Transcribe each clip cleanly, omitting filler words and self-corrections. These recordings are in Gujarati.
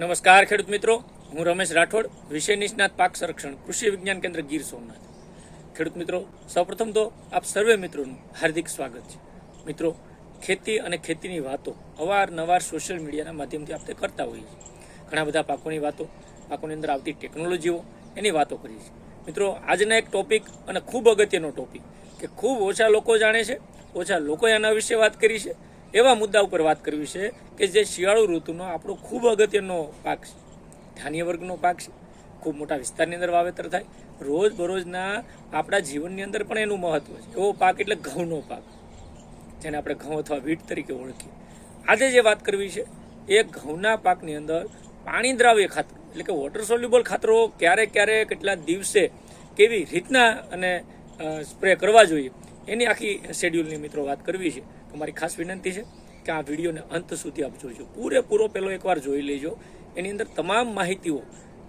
નમસ્કાર ખેડૂત મિત્રો, હું રમેશ રાઠોડ, વિષય નિષ્ણાત પાક સંરક્ષણ, કૃષિ વિજ્ઞાન કેન્દ્ર ગીર સોમનાથ. ખેડૂત મિત્રો, સૌપ્રથમ તો આપ સર્વે મિત્રોનું હાર્દિક સ્વાગત છે. મિત્રો, ખેતી અને ખેતીની વાતો અવારનવાર સોશિયલ મીડિયાના માધ્યમથી આપણે કરતા હોઈએ છીએ. ઘણા બધા પાકોની વાતો, પાકોની અંદર આવતી ટેકનોલોજીઓ, એની વાતો કરીએ છીએ. મિત્રો, આજના એક ટોપિક અને ખૂબ અગત્યનો ટોપિક કે ખૂબ ઓછા લોકો જાણે છે, ઓછા લોકોએ આના વિશે વાત કરી છે, એવા મુદ્દા ઉપર વાત કરવી છે કે જે શિયાળુ ઋતુનો આપણો ખૂબ અગત્યનો પાક છે, ધાન્ય વર્ગનો પાક છે. ખૂબ મોટા વિસ્તારની અંદર વાવેતર થાય, રોજબરોજના આપણા જીવનની અંદર પણ એનું મહત્વ છે. એવો પાક એટલે ઘઉંનો પાક, જેને આપણે ઘઉં અથવા વીટ તરીકે ઓળખીએ. આજે જે વાત કરવી છે એ ઘઉંના પાકની અંદર પાણી દ્રાવ્ય ખાતરો એટલે કે વોટર સોલ્યુબલ ખાતરો ક્યારે કેટલા દિવસે કેવી રીતના અને સ્પ્રે કરવા જોઈએ એની આખી શેડ્યુલની મિત્રો વાત કરવી છે. તમારી ખાસ વિનંતી છે કે આ વિડીયોને અંત સુધી આપ જોજો, પૂરેપૂરો પહેલો એકવાર જોઈ લેજો. એની અંદર તમામ માહિતીઓ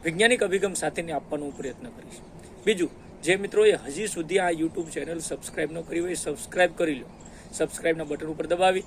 વૈજ્ઞાનિક અભિગમ સાથેની આપવાનો પ્રયત્ન કરીશ. બીજું, જે મિત્રોએ હજી સુધી આ યુટ્યુબ ચેનલ સબસ્ક્રાઈબ ન કરી હોય સબસ્ક્રાઈબ કરી લો. સબસ્ક્રાઈબના બટન ઉપર દબાવી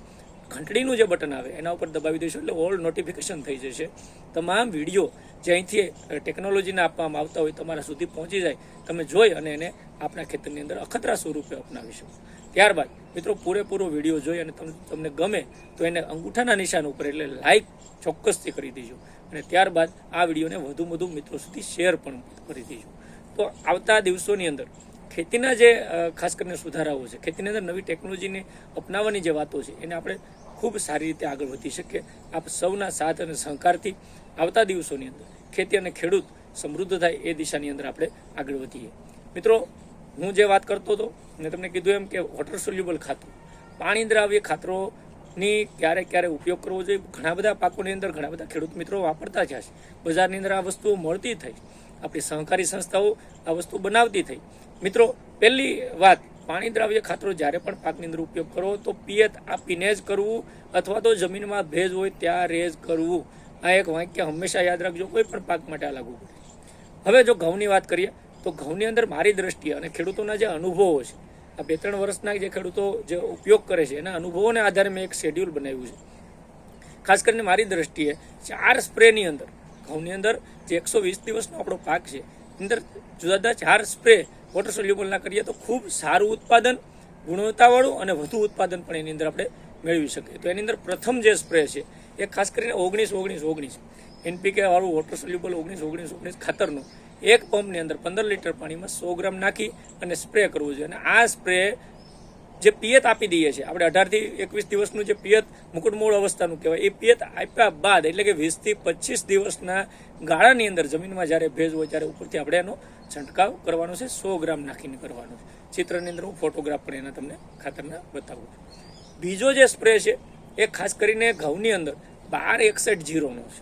ઘંટડીનું જે બટન આવે એના ઉપર દબાવી દઈશું એટલે ઓલ નોટિફિકેશન થઈ જશે. તમામ વિડીયો જે અહીંથી ટેકનોલોજીને આપવામાં આવતા હોય તમારા સુધી પહોંચી જાય, તમે જોઈ અને એને આપણા ખેતરની અંદર અખતરા સ્વરૂપે અપનાવી શકો. ત્યારબાદ મિત્રો પૂરેપૂરો વિડીયો જોઈ અને તમને ગમે તો એને અંગૂઠાના નિશાન ઉપર એટલે લાઈક ચોક્કસથી કરી દેજો. અને ત્યારબાદ આ વિડીયોને વધુ મિત્રો સુધી શેર પણ કરી દેજો. તો આવતા દિવસોની અંદર ખેતીના જે ખાસ કરીને સુધારાઓ છે, ખેતીની અંદર નવી ટેકનોલોજીને અપનાવવાની જે વાતો છે એને આપણે ખૂબ સારી રીતે આગળ વધી શકીએ. આપ સૌના સાથ અને સહકારથી આવતા દિવસોની અંદર ખેતી અને ખેડૂત સમૃદ્ધ થાય એ દિશાની અંદર આપણે આગળ વધીએ. મિત્રો, હું જે વાત કરતો હતો મેં તમને કીધું એમ કે વોટર સોલ્યુબલ ખાતરો, પાણી દ્રાવ્ય ખાતરોની ક્યારે ઉપયોગ કરવો જોઈએ. ઘણા બધા પાકોની અંદર ઘણા બધા ખેડૂત મિત્રો વાપરતા થયા છે. બજારની અંદર આ વસ્તુઓ મળતી થઈ, આપણી સહકારી સંસ્થાઓ આ વસ્તુ બનાવતી થઈ. મિત્રો, પહેલી વાત, પાણી દ્રાવ્ય ખાતરો જ્યારે પણ પાકની અંદર ઉપયોગ કરો તો પિયત આપીને જ કરવું અથવા તો જમીનમાં ભેજ હોય ત્યારે જ કરવું. આ એક વાક્ય હંમેશા યાદ રાખજો, કોઈ પણ પાક માટે આ લાગુ પડે. હવે જો ઘઉંની વાત કરીએ તો ઘઉંની અંદર મારી દ્રષ્ટિએ અને ખેડૂતોના જે અનુભવો છે, આ 2-3 વર્ષના જે ખેડૂતો જે ઉપયોગ કરે છે એના અનુભવોને આધારે મેં એક શેડ્યુલ બનાવ્યું છે. ખાસ કરીને મારી દ્રષ્ટિએ 4 સ્પ્રેની અંદર ઘઉંની અંદર જે 120 દિવસનો આપણો પાક છે અંદર જુદા જુદા 4 સ્પ્રે વોટર સોલ્યુબલના કરીએ તો ખૂબ સારું ઉત્પાદન, ગુણવત્તાવાળું અને વધુ ઉત્પાદન પણ એની અંદર આપણે મેળવી શકીએ. તો એની અંદર પ્રથમ જે સ્પ્રે છે એ ખાસ કરીને 19-19-19 NPK વાળું વોટર સોલ્યુબલ 19-19-19 ખાતરનું એક પંપની અંદર 15 લીટર પાણીમાં 100 ગ્રામ નાખી અને સ્પ્રે કરવું જોઈએ. અને આ સ્પ્રે જે પિયત આપી દઈએ છીએ આપણે 18 થી 21 દિવસનું જે પિયત મુકુટમૂળ અવસ્થાનું કહેવાય, એ પિયત આપ્યા બાદ એટલે કે 20 થી 25 દિવસના ગાળાની અંદર જમીનમાં જ્યારે ભેજ હોય ત્યારે ઉપરથી આપણે એનો છંટકાવ કરવાનો છે, 100 ગ્રામ નાખીને કરવાનો છે. ચિત્રની અંદર હું ફોટોગ્રાફ પણ એના તમને ખાતરના બતાવું છું. બીજો જે સ્પ્રે છે એ ખાસ કરીને ઘઉંની અંદર 1261-0નો છે.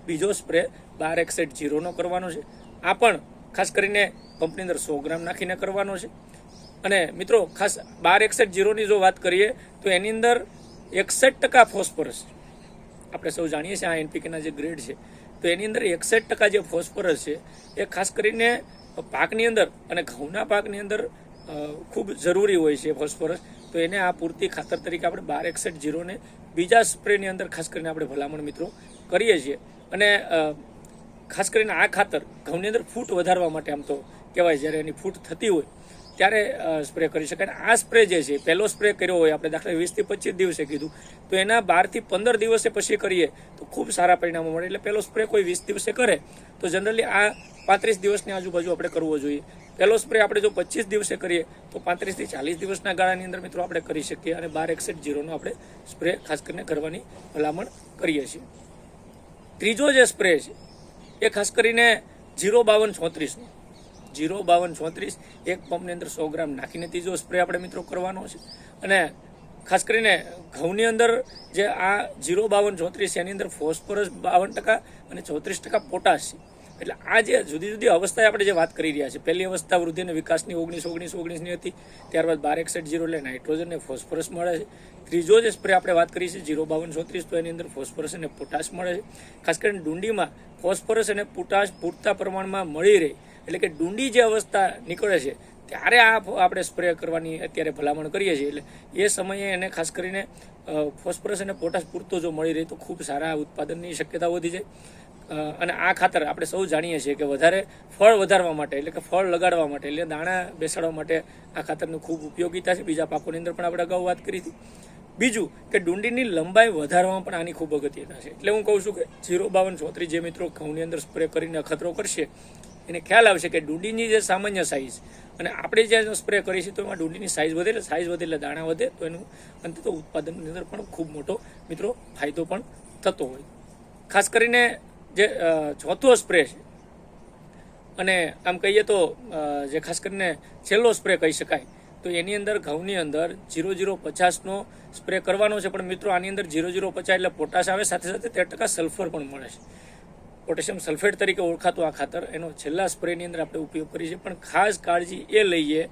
બીજો સ્પ્રે 1261-0નો કરવાનો છે. આ પણ ખાસ કરીને પંપની અંદર 100 ગ્રામ નાખીને કરવાનો છે. અને મિત્રો, ખાસ 1261-0ની જો વાત કરીએ તો એની અંદર 61% ફોસ્ફરસ છે. આપણે સૌ જાણીએ છીએ આ NPKના જે ગ્રેડ છે, તો એની અંદર 61% જે ફોસ્ફરસ છે એ ખાસ કરીને પાકની અંદર અને ઘઉંના પાકની અંદર ખૂબ જરૂરી હોય છે ફોસ્ફરસ. તો એને આ પૂરતી ખાતર તરીકે આપણે 1261-0ને બીજા સ્પ્રેની અંદર ખાસ કરીને આપણે ભલામણ મિત્રો કરીએ છીએ. અને ખાસ કરીને આ ખાતર ઘઉંની અંદર ફૂટ વધારવા માટે આમ તો કહેવાય, જ્યારે એની ફૂટ થતી હોય ત્યારે સ્પ્રે કરી શકાય. આ સ્પ્રે જે છે પહેલો સ્પ્રે કર્યો હોય આપણે દાખલા 20 થી 25 દિવસે કીધું, તો એના 12 થી 15 દિવસે પછી કરીએ તો ખૂબ સારા પરિણામો મળે. એટલે પહેલો સ્પ્રે કોઈ 20 દિવસે કરે તો જનરલી આ 35 દિવસની આજુબાજુ આપણે કરવો જોઈએ. પહેલો સ્પ્રે આપણે જો 25 દિવસે કરીએ તો 35 થી 40 દિવસના ગાળાની અંદર મિત્રો આપણે કરી શકીએ. અને 1261-0નો આપણે સ્પ્રે ખાસ કરીને કરવાની ભલામણ કરીએ છીએ. ત્રીજો જે સ્પ્રે છે એ ખાસ કરીને 052-34નો 052-34 એક પંપની અંદર 100 ગ્રામ નાખીને ત્રીજો સ્પ્રે આપણે મિત્રો કરવાનો છે. અને ખાસ કરીને ઘઉંની અંદર જે આ 052-34 એની અંદર ફોસ્ફરસ 52% અને 34% પોટાશ છે. એટલે આ જે જુદી અવસ્થાએ આપણે જે વાત કરી રહ્યા છીએ, પહેલી અવસ્થા વૃદ્ધિ અને વિકાસની 19-19-19ની હતી, ત્યારબાદ 1261-0 એટલે નાઇટ્રોજન અને ફોસ્ફરસ મળે છે. ત્રીજો જે સ્પ્રે આપણે વાત કરી છે 052-34, તો એની અંદર ફોસ્ફરસ અને પોટાશ મળે છે. ખાસ કરીને ડુંડીમાં ફોસ્ફરસ અને પોટાશ પૂરતા પ્રમાણમાં મળી રહે, એટલે કે ડુંડી જે અવસ્થા નીકળે છે ત્યારે આ આપણે સ્પ્રે કરવાની અત્યારે ભલામણ કરીએ છીએ. એટલે એ સમયે એને ખાસ કરીને ફોસ્ફરસ અને પોટાશ પૂરતો જો મળી રહે તો ખૂબ સારા ઉત્પાદનની શક્યતા વધી જાય. અને આ ખાતર આપણે સૌ જાણીએ છીએ કે વધારે ફળ વધારવા માટે એટલે કે ફળ લગાડવા માટે એટલે દાણા બેસાડવા માટે આ ખાતરનું ખૂબ ઉપયોગીતા છે. બીજા પાકોની અંદર પણ આપણે અગાઉ વાત કરી હતી. બીજું કે ડુંડીની લંબાઈ વધારવામાં પણ આની ખૂબ અગત્યતા છે. એટલે હું કહું છું કે 05234 જે મિત્રો ઘઉંની અંદર સ્પ્રે કરીને અખતરો કરશે એને ખ્યાલ આવશે કે ડુંડીની જે સામાન્ય સાઇઝ અને આપણે જે સ્પ્રે કરીએ છીએ તો એમાં ડુંડીની સાઇઝ વધે, એટલે સાઇઝ વધે એટલે દાણા વધે, તો એનું અંતે તો ઉત્પાદનની અંદર પણ ખૂબ મોટો મિત્રો ફાયદો પણ થતો હોય. ખાસ કરીને જે ચોથો સ્પ્રે છે અને આમ કહીએ તો જે ખાસ કરીને છેલ્લો સ્પ્રે કહી શકાય, તો એની અંદર ઘઉંની અંદર 0050નો સ્પ્રે કરવાનો છે. પણ મિત્રો આની અંદર 0050 એટલે પોટાશ આવે, સાથે સાથે 13% સલ્ફર પણ મળે છે. પોટેશિયમ સલ્ફેટ તરીકે ઓળખાતું આ ખાતર એનો છેલ્લા સ્પ્રેની અંદર આપણે ઉપયોગ કરીએ છીએ. પણ ખાસ કાળજી એ લઈએ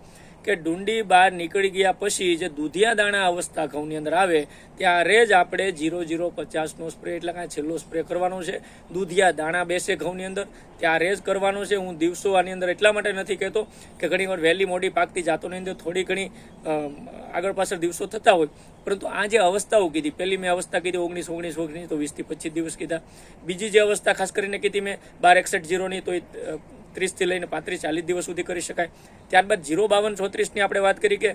કે ડુંડી બહાર નીકળી ગયા પછી જે દૂધિયા દાણા અવસ્થા ઘઉંની અંદર આવે ત્યારે જ આપણે 0050નો સ્પ્રે એટલે કાંઈ છેલ્લો સ્પ્રે કરવાનો છે. દૂધિયા દાણા બેસે ઘઉંની અંદર ત્યારે જ કરવાનો છે. હું દિવસો આની અંદર એટલા માટે નથી કહેતો કે ઘણીવાર વહેલી મોડી પાકતી જાતોની અંદર થોડી ઘણી આગળ પાછળ દિવસો થતા હોય, પરંતુ આ જે અવસ્થાઓ કીધી, પહેલી મેં અવસ્થા કીધી 19 તો 20 થી 25 દિવસ કીધા. બીજી જે અવસ્થા ખાસ કરીને કીધી મેં 1261-0ની, તો 30 થી લઈને 35-40 દિવસ સુધી કરી શકાય. ત્યારબાદ 052-34ની આપણે વાત કરી કે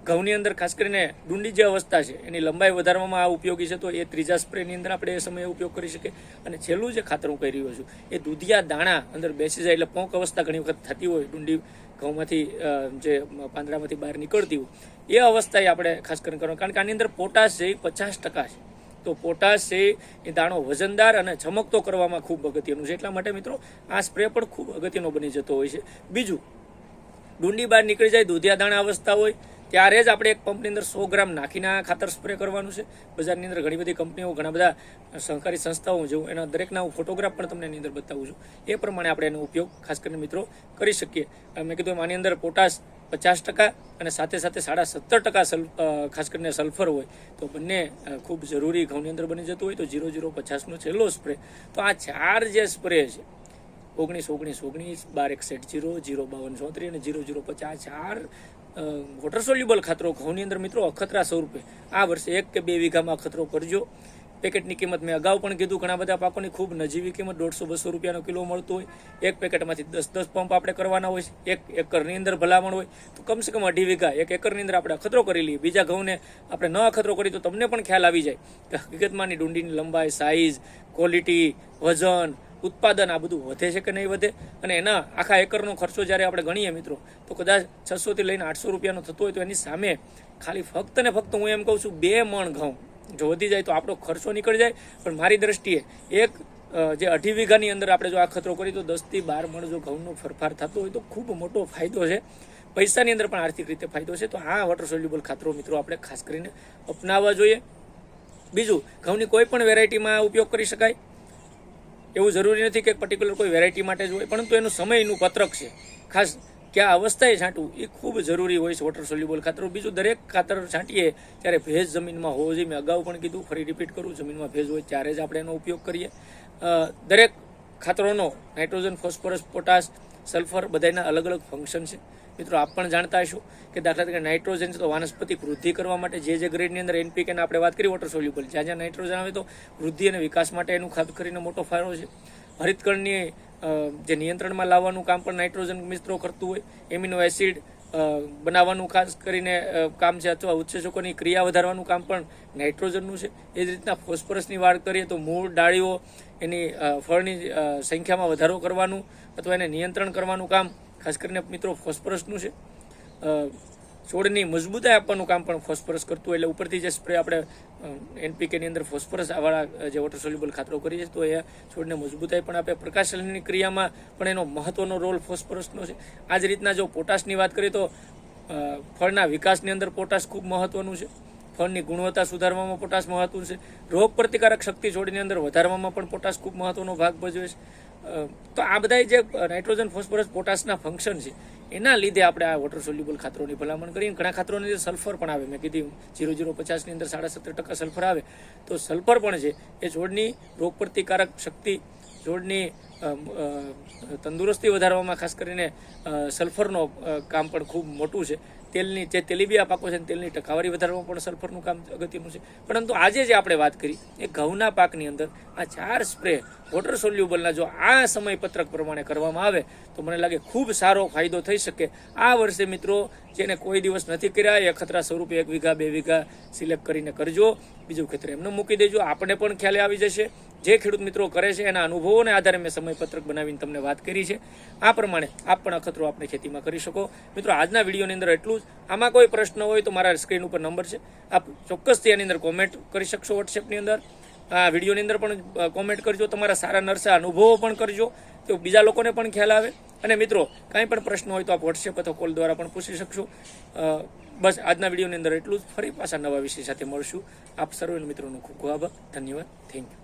ઘઉંની અંદર ખાસ કરીને ડુંડી જે અવસ્થા છે એની લંબાઈ વધારવામાં આ ઉપયોગી છે, તો એ ત્રીજા સ્પ્રેની અંદર આપણે એ સમયે ઉપયોગ કરી શકીએ. અને છેલ્લું જે ખાતર હું કહી રહ્યો છું એ દૂધિયા દાણા અંદર બેસી જાય એટલે પોંક અવસ્થા ઘણી વખત થતી હોય, ડુંડી ઘઉંમાંથી જે પાંદડામાંથી બહાર નીકળતી હોય એ અવસ્થાએ આપણે ખાસ કરીને કરવાનું, કારણ કે આની અંદર પોટાશ છે 50% છે. તો પોટાશ છે એ દાણો વજનદાર અને ચમકતો કરવામાં ખૂબ અગત્યનું છે. એટલા માટે મિત્રો આ સ્પ્રે પણ ખૂબ અગત્યનો બની જતો હોય છે. બીજું, ડુંડી બહાર નીકળી જાય, દૂધિયા દાણા અવસ્થા હોય ત્યારે જ આપણે એક પંપની અંદર 100 ગ્રામ નાખીને આ ખાતર સ્પ્રે કરવાનું છે. બજારની અંદર ઘણી બધી કંપનીઓ, ઘણા બધા સહકારી સંસ્થાઓ જેવું એના દરેકના હું ફોટોગ્રાફ પણ તમને એની અંદર બતાવું છું. એ પ્રમાણે આપણે એનો ઉપયોગ ખાસ કરીને મિત્રો કરી શકીએ. મેં કીધું આની અંદર પોટાશ 50% અને સાથે સાથે 17.5% ખાસ કરીને સલ્ફર હોય, તો બંને ખૂબ જરૂરી ઘઉંની અંદર બની જતું હોય. તો 0050નો છેલ્લો સ્પ્રે, તો આ 4 જે સ્પ્રે છે 19-19-19, 1261-0, 052-34 અને 0050, 4 વોટર સોલ્યુબલ ખાતરો ઘઉંની અંદર મિત્રો અખતરા સ્વરૂપે આ વર્ષે 1 કે 2 વીઘામાં અખતરો કરજો. પેકેટની કિંમત મેં અગાઉ પણ કીધું, ઘણા બધા પાકોની ખૂબ નજીવી કિંમત 150-200 રૂપિયાનો કિલો મળતું હોય. એક પેકેટમાંથી 10 પંપ આપણે કરવાના હોય છે. 1 એકરની અંદર ભલામણ હોય તો કમસે કમ 2.5 વીઘા 1 એકરની અંદર આપણે અખતરો કરી લઈએ. બીજા ઘઉંને આપણે ન અખતરો કરી તો તમને પણ ખ્યાલ આવી જાય કે હકીકતમાંની ડુંડીની લંબાઈ, સાઇઝ, ક્વોલિટી, વજન, ઉત્પાદન આ બધું વધે છે કે નહીં વધે. અને એના આખા એકરનો ખર્ચો જ્યારે આપણે ગણીએ મિત્રો તો કદાચ 600 થી લઈને 800 રૂપિયાનો થતો હોય, તો એની સામે ખાલી ફક્ત ને ફક્ત હું એમ કહું છું 2 મણ ઘઉં જો વધી જાય તો આપણો ખર્ચો નીકળી જાય. પણ મારી દ્રષ્ટિએ એક જે 2.5 વીઘાની અંદર આપણે જો આ ખતરો કરી તો 10 થી 12 મણ જો ઘઉંનો ફેરફાર થતો હોય તો ખૂબ મોટો ફાયદો છે. પૈસાની અંદર પણ આર્થિક રીતે ફાયદો છે. તો આ વોટર સોલ્યુબલ ખાતરો મિત્રો આપણે ખાસ કરીને અપનાવવા જોઈએ. બીજું, ઘઉંની કોઈ પણ વેરાયટીમાં ઉપયોગ કરી શકાય, એવું જરૂરી નથી કે પર્ટિક્યુલર કોઈ વેરાયટી માટે જ હોય, પરંતુ એનું સમયનું પત્રક છે. ખાસ કયા અવસ્થાએ છાંટવું એ ખૂબ જરૂરી હોય છે વોટર સોલ્યુબલ ખાતરો. બીજું, દરેક ખાતર છાંટીએ ત્યારે ભેજ જમીનમાં હોવો જોઈએ. મેં અગાઉ પણ કીધું, ફરી રિપીટ કરું, જમીનમાં ભેજ હોય ત્યારે જ આપણે એનો ઉપયોગ કરીએ. દરેક ખાતરોનો નાઇટ્રોજન, ફોસ્ફરસ, પોટાશ, સલ્ફર બધાના અલગ અલગ ફંક્શન છે. મિત્રો આપ પણ જાણતા હશો કે દાખલા તરીકે નાઇટ્રોજન છે તો વાનસ્પતિક વૃદ્ધિ કરવા માટે જે ગ્રેડની અંદર NPK આપણે વાત કરી વોટર સોલ્યુબલ, જ્યાં જ્યાં નાઇટ્રોજન આવે તો વૃદ્ધિ અને વિકાસ માટે એનું ખાસ કરીને મોટો ફાળો છે. હરિતકણની જે નિયંત્રણમાં લાવવાનું કામ પણ નાઇટ્રોજન મિત્રો કરતું હોય. એમિનો એસિડ બનાવવાનું ખાસ કરીને કામ છે, અથવા ઉત્સેચકોની ક્રિયા વધારવાનું કામ પણ નાઇટ્રોજનનું છે. એ જ રીતના ફોસ્ફરસની વાત કરીએ તો મૂળ, ડાળીઓ, એની ફળની સંખ્યામાં વધારો કરવાનું અથવા એને નિયંત્રણ કરવાનું કામ ખાસ કરીને મિત્રો ફોસ્ફરસનું છે. છોડની મજબૂતાઈ આપવાનું કામ પણ ફોસ્ફરસ કરતું હોય. એટલે ઉપરથી જે સ્પ્રે આપણે NPKની અંદર ફોસ્ફરસ વાળા જે વોટર સોલ્યુબલ ખાતરો કરીએ તો એ છોડને મજબૂતાઈ પણ આપે. પ્રકાશની ક્રિયામાં પણ એનો મહત્વનો રોલ ફોસ્ફરસનો છે. આ જ રીતના જો પોટાશની વાત કરીએ તો ફળના વિકાસની અંદર પોટાશ ખૂબ મહત્વનું છે. ફળની ગુણવત્તા સુધારવામાં પોટાશ મહત્વનું છે. રોગ પ્રતિકારક શક્તિ છોડની અંદર વધારવામાં પણ પોટાશ ખૂબ મહત્વનો ભાગ ભજવે છે. તો આ બધા જે નાઇટ્રોજન, ફોસ્ફરસ, પોટાશના ફંક્શન છે એના લીધે આપણે આ વોટર સોલ્યુબલ ખાતરોની ભલામણ કરીએ. ઘણા ખાતરોની અંદર સલ્ફર પણ આવે. મેં કીધી 0050ની અંદર 17.5% સલ્ફર આવે. તો સલ્ફર પણ છે એ છોડની રોગ પ્રતિકારક શક્તિ, છોડની તંદુરસ્તી વધારવામાં ખાસ કરીને સલ્ફરનો કામ પણ ખૂબ મોટું છે. તેલની જે તેલીબિયા પાકો છે તેલની ટકાવારી વધારવામાં પણ સલ્ફરનું કામ અગત્યનું છે. પરંતુ આજે જે આપણે વાત કરી એ ઘઉંના પાકની અંદર આ 4 સ્પ્રે વોટર સોલ્યુબલના જો આ સમયપત્રક પ્રમાણે કરવામાં આવે તો મને લાગે ખૂબ સારો ફાયદો થઈ શકે. આ વર્ષે મિત્રો જેને કોઈ દિવસ નથી કર્યા એ અખતરા સ્વરૂપે 1 વીઘા 2 વીઘા સિલેક્ટ કરીને કરજો, બીજું ખેતર એમને મૂકી દેજો. આપણે પણ ખ્યાલ આવી જશે. જે ખેડૂત મિત્રો કરે છે એના અનુભવોને આધારે મેં સમયપત્રક બનાવીને તમને વાત કરી છે. આ પ્રમાણે આપ પણ અખતરો આપણે ખેતીમાં કરી શકો. મિત્રો આજના વિડીયોની અંદર એટલું જ. આમાં કોઈ પ્રશ્ન હોય તો મારા સ્ક્રીન ઉપર નંબર છે, આપ ચોક્કસથી એની અંદર કોમેન્ટ કરી શકશો. વોટ્સએપની અંદર આ વિડીયોની અંદર પણ કોમેન્ટ કરજો, તમારા સારા નરસા અનુભવો પણ કરજો તો બીજા લોકોને પણ ખ્યાલ આવે. અને મિત્રો કાંઈ પણ પ્રશ્ન હોય તો આપ વોટ્સએપ અથવા કોલ દ્વારા પણ પૂછી શકશો. બસ આજના વિડીયોની અંદર એટલું જ. ફરી પાછા નવા વિષય સાથે મળશું. આપ સર્વે મિત્રોનો ખૂબ ખૂબ આભાર. ધન્યવાદ. Thank you.